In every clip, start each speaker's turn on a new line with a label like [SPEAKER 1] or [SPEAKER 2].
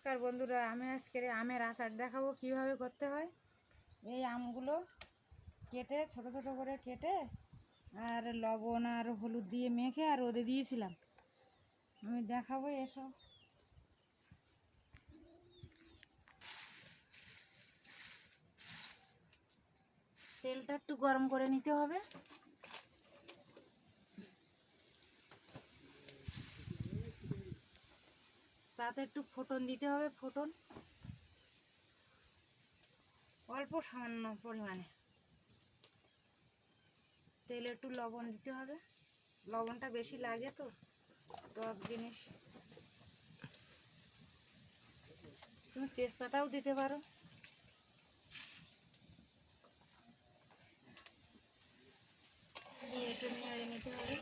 [SPEAKER 1] নমস্কার বন্ধুরা, আমি আজকে আমের আচার দেখাবো কিভাবে করতে হয়। এই আমগুলো কেটে ছোট ছোট করে কেটে আর লবণ আর হলুদ দিয়ে মেখে আর রোদে দিয়েছিলাম। আমি দেখাবো, এসো। তেলটা একটু গরম করে নিতে হবে। তাতে একটু ফোড়ন দিতে হবে, ফোড়ন অল্প সামান্য পরিমাণে। তেলে একটু লবণ দিতে হবে, লবণটা বেশি লাগে তো টক জিনিস। তুমি তেজপাতাও দিতে পারো। দিয়ে একটু নেড়ে নিতে হবে।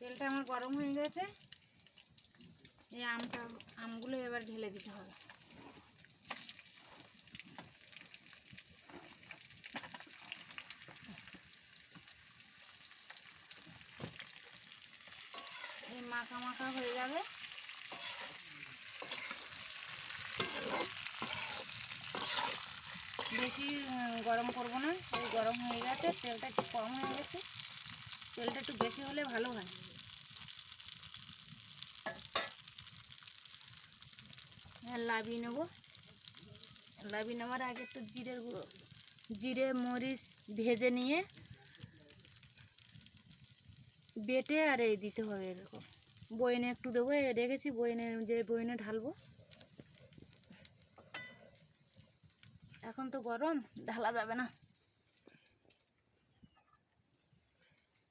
[SPEAKER 1] তেলটা আমার গরম হয়ে গেছে। এই আমগুলো এবার ঢেলে দিতে হবে। এই মাখা মাখা হয়ে যাবে। বেশি গরম করব না, এই গরম হয়ে গেছে। তেলটা একটু কম হয়ে গেছে, তেলটা একটু বেশি হলে ভালো হয়। লাবিয়ে নেব। লাবিয়ে নেওয়ার আগে একটু জিরের গুঁড়ো, জিরে মরিচ ভেজে নিয়ে বেটে আর এই দিতে হবে। এরকম বইনে একটু দেবো, রেখেছি বইনে, যে বইনে ঢালবো। এখন তো গরম, ঢালা যাবে না,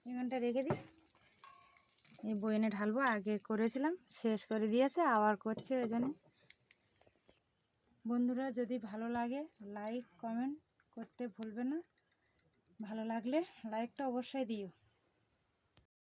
[SPEAKER 1] এখানটা রেখে দিই। এই বইনে ঢালবো, আগে করেছিলাম শেষ করে দিয়েছে, আবার করছে। ওই জন্য বন্ধুরা, যদি ভালো লাগে লাইক কমেন্ট করতে ভুলবে না। ভালো লাগলে লাইকটা অবশ্যই দিও।